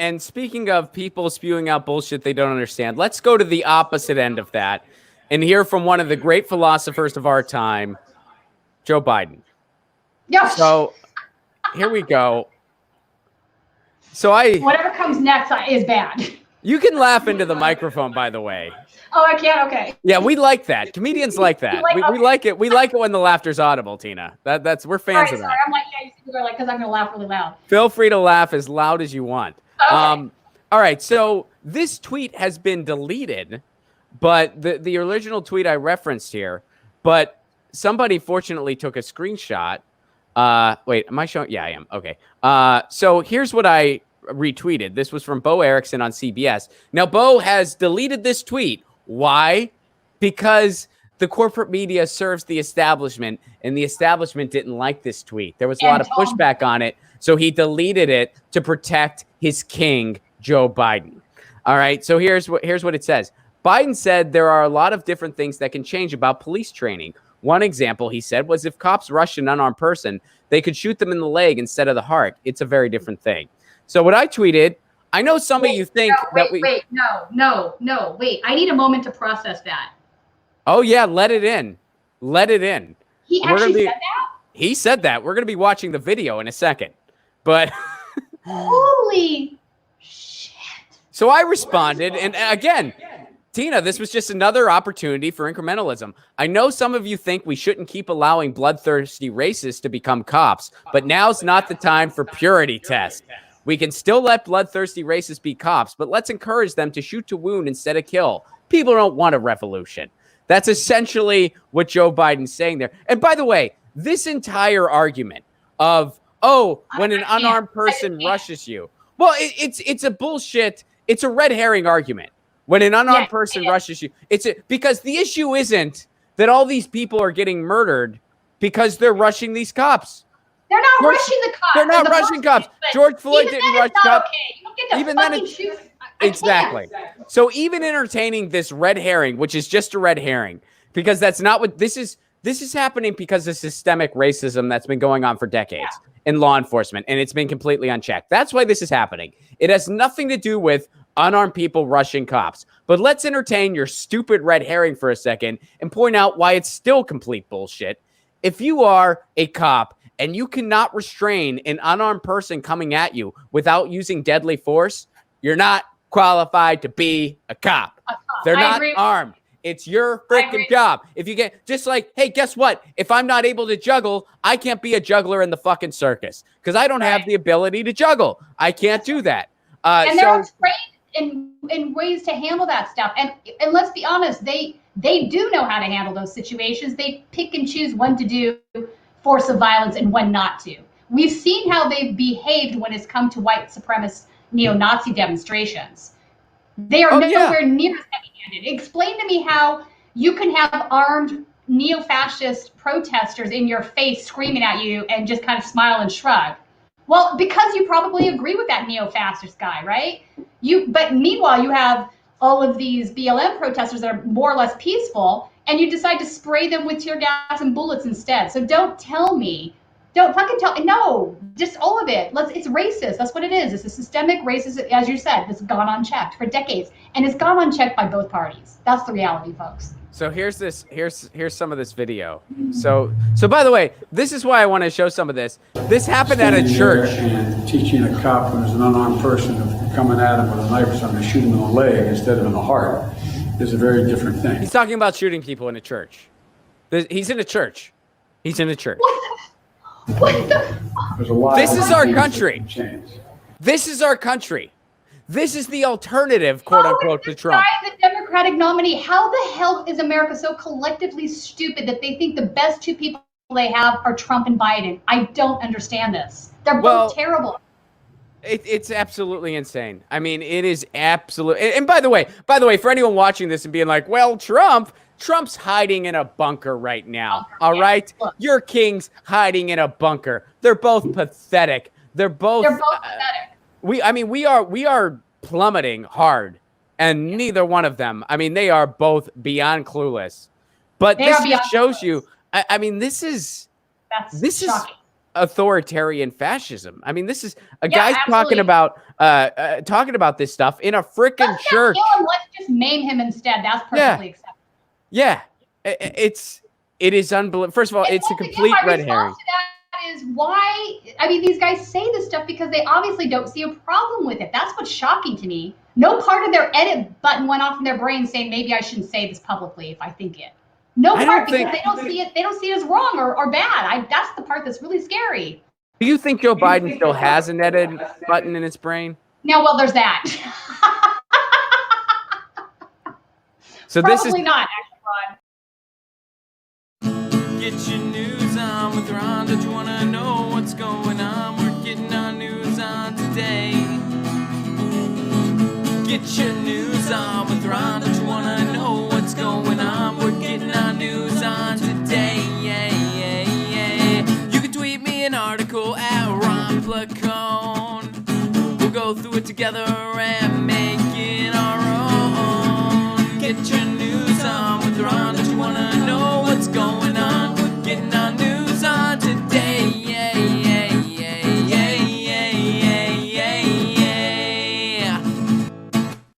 And speaking of people spewing out bullshit they don't understand, let's go to the opposite end of that and hear from one of the great philosophers of our time, Joe Biden. Yes. So here we go. So whatever comes next is bad. You can laugh into the microphone, by the way. Oh, I can? Okay. Yeah, we like that. Comedians like that. We like it. We like it when the laughter's audible, Tina. We're fans of that. Sorry. I'm like, yeah, you go like, because I'm going to laugh really loud. Feel free to laugh as loud as you want. Okay. All right. So this tweet has been deleted, but the original tweet I referenced here, but somebody fortunately took a screenshot. Wait, am I showing? Yeah, I am. Okay. So here's what I retweeted. This was from Bo Erickson on CBS. Now, Bo has deleted this tweet. Why? Because the corporate media serves the establishment, and the establishment didn't like this tweet. There was a lot of pushback on it, so he deleted it to protect his king, Joe Biden. All right, so here's what it says. Biden said there are a lot of different things that can change about police training. One example, he said, was if cops rush an unarmed person, they could shoot them in the leg instead of the heart. It's a very different thing. So what I tweeted, I know some of you think that we... Wait. I need a moment to process that. Oh, yeah, let it in. Let it in. He actually said that? He said that. We're going to be watching the video in a second. But... Holy shit. So I responded, and again... Tina, this was just another opportunity for incrementalism. I know some of you think we shouldn't keep allowing bloodthirsty racists to become cops, but now's not the time for purity test. We can still let bloodthirsty racists be cops, but let's encourage them to shoot to wound instead of kill. People don't want a revolution. That's essentially what Joe Biden's saying there. And by the way, this entire argument of, when an unarmed person rushes you, well, it's a bullshit. It's a red herring argument. When an unarmed person rushes you, because the issue isn't that all these people are getting murdered because they're rushing these cops. They're not rushing the cops. They're not rushing cops. George Floyd didn't rush cops. Okay. You don't get to even fucking shoot. Exactly. So even entertaining this red herring, which is just a red herring, because that's not what this is. This is happening because of systemic racism that's been going on for decades in law enforcement, and it's been completely unchecked. That's why this is happening. It has nothing to do with unarmed people rushing cops. But let's entertain your stupid red herring for a second and point out why it's still complete bullshit. If you are a cop and you cannot restrain an unarmed person coming at you without using deadly force, you're not qualified to be a cop. They're not armed. It's your freaking job. If you get just like, hey, guess what? If I'm not able to juggle, I can't be a juggler in the fucking circus because I don't have the ability to juggle. I can't do that. And they're trained in ways to handle that stuff. And let's be honest, they do know how to handle those situations. They pick and choose when to do force of violence and when not to. We've seen how they've behaved when it's come to white supremacist neo-Nazi demonstrations. They are nowhere near as heavy-handed. Explain to me how you can have armed neo-fascist protesters in your face screaming at you and just kind of smile and shrug. Well, because you probably agree with that neo-fascist guy, right? But meanwhile, you have all of these BLM protesters that are more or less peaceful, and you decide to spray them with tear gas and bullets instead. So don't fucking tell me. No, just all of it. It's racist. That's what it is. It's a systemic racism, as you said, that's gone unchecked for decades, and it's gone unchecked by both parties. That's the reality, folks. So here's some of this video. So by the way, this is why I want to show some of this. This happened at a church. And teaching a cop who's an unarmed person coming at him with a knife or something to shoot him in the leg instead of in the heart is a very different thing. He's talking about shooting people in a church. He's in a church. He's in a church. What the? There's a lot. This is our country. This is our country. This is the alternative, quote unquote, to Trump. The Democratic nominee. How the hell is America so collectively stupid that they think the best two people they have are Trump and Biden? I don't understand this. They're both terrible. It's absolutely insane. I mean, it is absolute. And by the way, for anyone watching this and being like, well, Trump's hiding in a bunker right now. All right. Look. Your king's hiding in a bunker. They're both pathetic. They're both pathetic. We are plummeting hard, and neither one of them. I mean, they are both beyond clueless. But this just shows you. I mean, this is authoritarian fascism. I mean, this is a Yeah, guy's absolutely. talking about this stuff in a freaking Let's church. not kill him. Let's just maim him instead. That's perfectly acceptable. Yeah, it is unbelievable. First of all, And it's a once again, complete my red response herring. to that is why, I mean, these guys say this stuff because they obviously don't see a problem with it. That's what's shocking to me. No part of their edit button went off in their brain saying maybe I shouldn't say this publicly if I think it. No part, because they don't see it. They don't see it as wrong or bad. That's the part that's really scary. Do you think Joe Biden still has an edit button in his brain? Now, well, there's that. So Probably this is not, actually, Ron. Get your news on with Ron. Don't you wanna know what's going on? We're getting our news on today. Get your news on with Ron. Don't you wanna know what's going on? We're getting our news on today. Yeah, yeah, yeah. You can tweet me an article at Ron Placone. We'll go through it together and make it our own. Get your